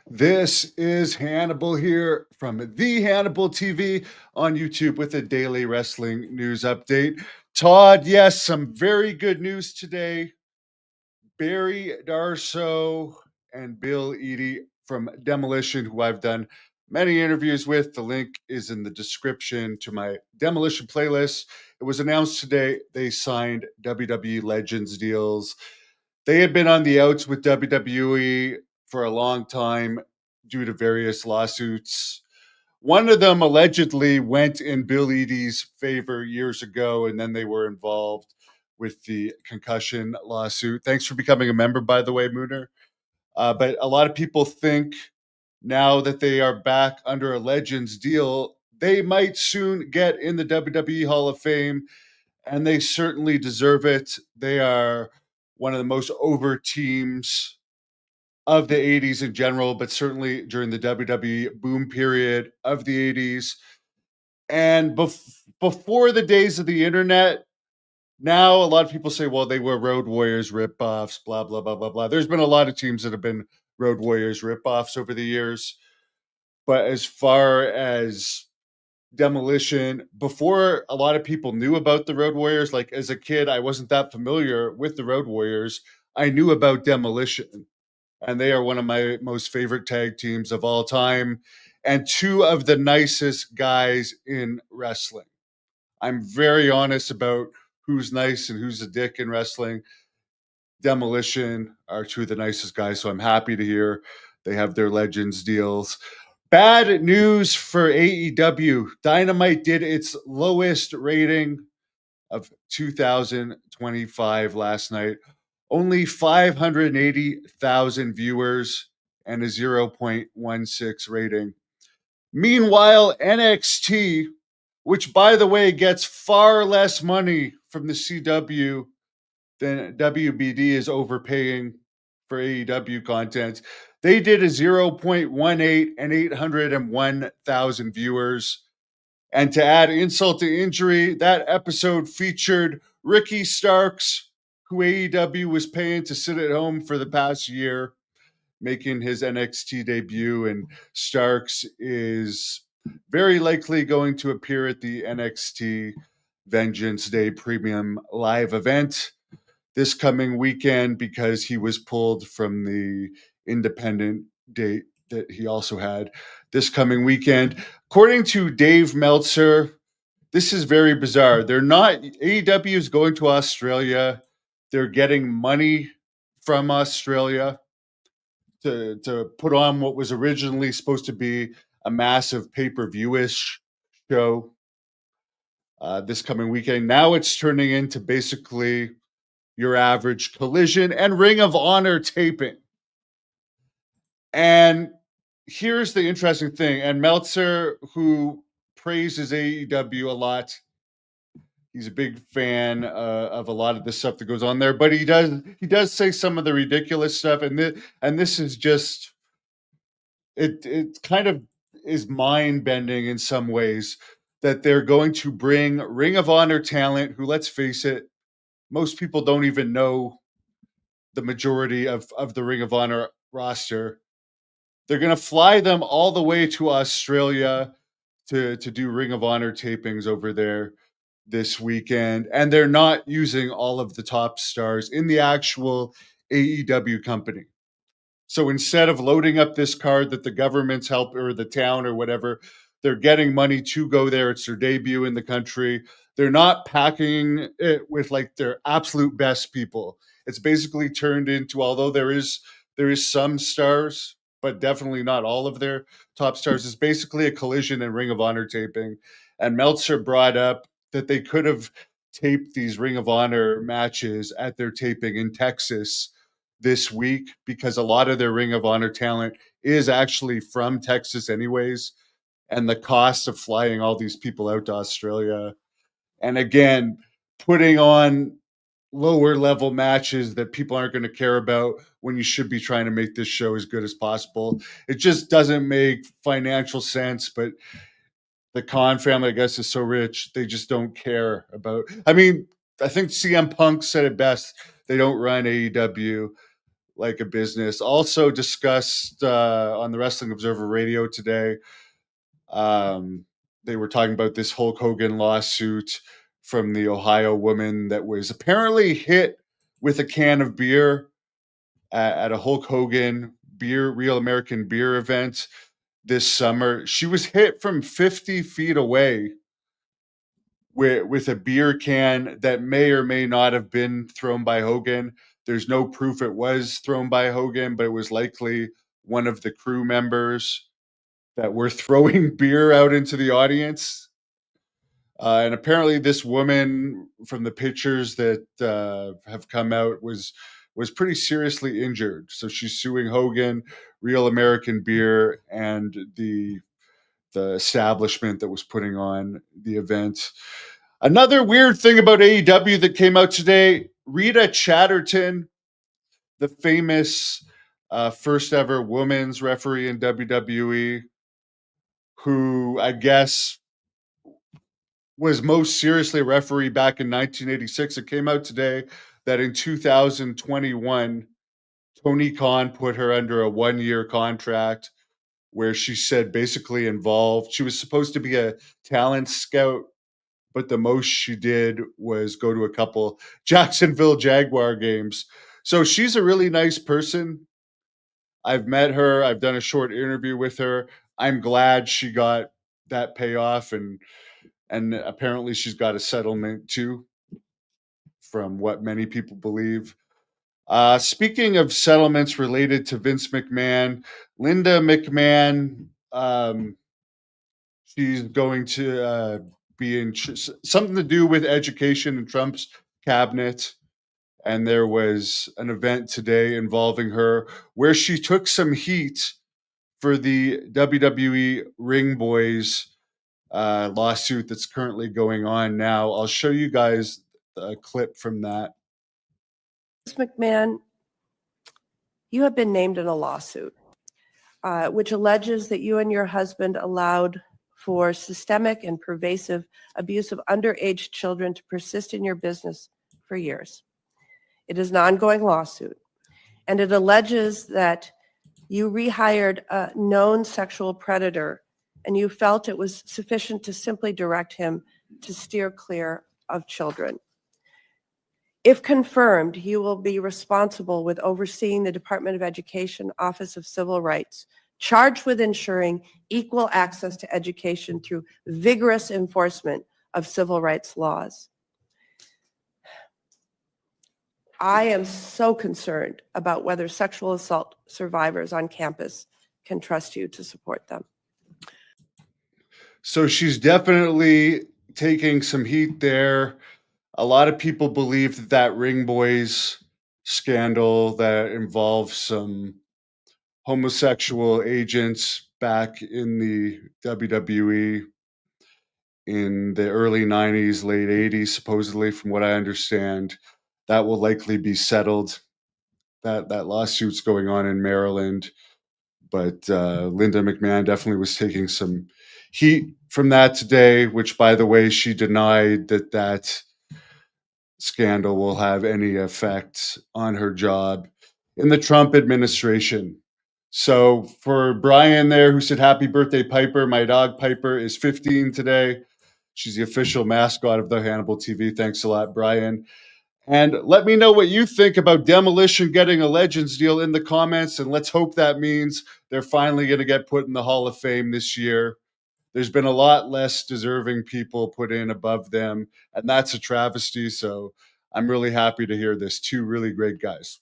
This is Hannibal here from the Hannibal TV on YouTube with a daily wrestling news update. Todd, yes, some very good news today. Barry Darso and Bill Eadie from Demolition, who I've done many interviews with. The link is in the description to my Demolition playlist. It was announced today they signed WWE Legends deals. They had been on the outs with WWE for a long time due to various lawsuits. One of them allegedly went in Bill Eadie's favor years ago, and then they were involved with the concussion lawsuit. Thanks for becoming a member, by the way, Mooner. But a lot of people think now that they are back under a Legends deal, they might soon get in the WWE Hall of Fame, and they certainly deserve it. They are one of the most over teams of the 80s in general, but certainly during the WWE boom period of the 80s. And before the days of the internet, now a lot of people say, well, they were Road Warriors ripoffs, blah, blah, blah, blah, blah. There's been a lot of teams that have been Road Warriors ripoffs over the years. But as far as Demolition, before a lot of people knew about the Road Warriors, like as a kid, I wasn't that familiar with the Road Warriors. I knew about Demolition, and they are one of my most favorite tag teams of all time and two of the nicest guys in wrestling. I'm very honest about who's nice and who's a dick in wrestling. Demolition are two of the nicest guys, so I'm happy to hear they have their Legends deals. Bad news for AEW. Dynamite did its lowest rating of 2025 last night. Only 580,000 viewers and a 0.16 rating. Meanwhile, NXT, which by the way gets far less money from the CW than WBD is overpaying for AEW content, they did a 0.18 and 801,000 viewers. And to add insult to injury, that episode featured Ricky Starks, who AEW was paying to sit at home for the past year, making his NXT debut. And Starks is very likely going to appear at the NXT Vengeance Day Premium Live event this coming weekend because he was pulled from the independent date that he also had this coming weekend. According to Dave Meltzer, this is very bizarre. They're not, AEW is going to Australia. They're getting money from Australia to put on what was originally supposed to be a massive pay-per-view-ish show this coming weekend. Now it's turning into basically your average Collision and Ring of Honor taping. And here's the interesting thing. And Meltzer, who praises AEW a lot, he's a big fan of a lot of the stuff that goes on there. But he does say some of the ridiculous stuff, and this is just it kind of is mind bending in some ways that they're going to bring Ring of Honor talent, who, let's face it, most people don't even know the majority of the Ring of Honor roster. They're going to fly them all the way to Australia to do Ring of Honor tapings over there this weekend. And they're not using all of the top stars in the actual AEW company. So instead of loading up this card that the government's help or the town or whatever, they're getting money to go there. It's their debut in the country. They're not packing it with like their absolute best people. It's basically turned into, although there is some stars, but definitely not all of their top stars. It's basically a Collision and Ring of Honor taping. And Meltzer brought up that they could have taped these Ring of Honor matches at their taping in Texas this week because a lot of their Ring of Honor talent is actually from Texas anyways, and the cost of flying all these people out to Australia and again putting on lower level matches that people aren't going to care about when you should be trying to make this show as good as possible. It just doesn't make financial sense, but the Khan family, I guess, is so rich they just don't care about. I mean, I think CM Punk said it best. They don't run AEW like a business. Also discussed on the Wrestling Observer Radio today. Um, they were talking about this Hulk Hogan lawsuit from the Ohio woman that was apparently hit with a can of beer at a Hulk Hogan Real American Beer event this summer. She was hit from 50 feet away with a beer can that may or may not have been thrown by Hogan. There's no proof it was thrown by Hogan, but it was likely one of the crew members that were throwing beer out into the audience. And apparently, this woman, from the pictures that have come out, was pretty seriously injured. So she's suing Hogan, Real American Beer, and the establishment that was putting on the event. Another weird thing about AEW that came out today: Rita Chatterton, the famous first ever women's referee in WWE, who I guess was most seriously a referee back in 1986. It came out today that in 2021, Tony Khan put her under a 1-year contract where she said basically involved. She was supposed to be a talent scout, but the most she did was go to a couple Jacksonville Jaguar games. So she's a really nice person. I've met her. I've done a short interview with her. I'm glad she got that payoff, and apparently she's got a settlement too, from what many people believe. Speaking of settlements related to Vince McMahon, Linda McMahon, she's going to be in something to do with education in Trump's cabinet. And there was an event today involving her where she took some heat for the WWE Ring Boys lawsuit that's currently going on now. I'll show you guys a clip from that. Ms. McMahon, you have been named in a lawsuit which alleges that you and your husband allowed for systemic and pervasive abuse of underage children to persist in your business for years. It is an ongoing lawsuit, and it alleges that you rehired a known sexual predator and you felt it was sufficient to simply direct him to steer clear of children. If confirmed, you will be responsible with overseeing the Department of Education Office of Civil Rights, charged with ensuring equal access to education through vigorous enforcement of civil rights laws. I am so concerned about whether sexual assault survivors on campus can trust you to support them. So she's definitely taking some heat there. A lot of people believe that that Ring Boys scandal that involves some homosexual agents back in the WWE in the early 90s, late 80s, supposedly, from what I understand, that will likely be settled. That lawsuit's going on in Maryland. But Linda McMahon definitely was taking some heat from that today, which, by the way, she denied that scandal will have any effect on her job in the Trump administration. So for Brian there, who said, "Happy birthday, Piper." My dog Piper is 15 today. She's the official mascot of the Hannibal TV. Thanks a lot, Brian. And let me know what you think about Demolition getting a Legends deal in the comments. And let's hope that means they're finally going to get put in the Hall of Fame this year. There's been a lot less deserving people put in above them, and that's a travesty. So I'm really happy to hear this. Two really great guys.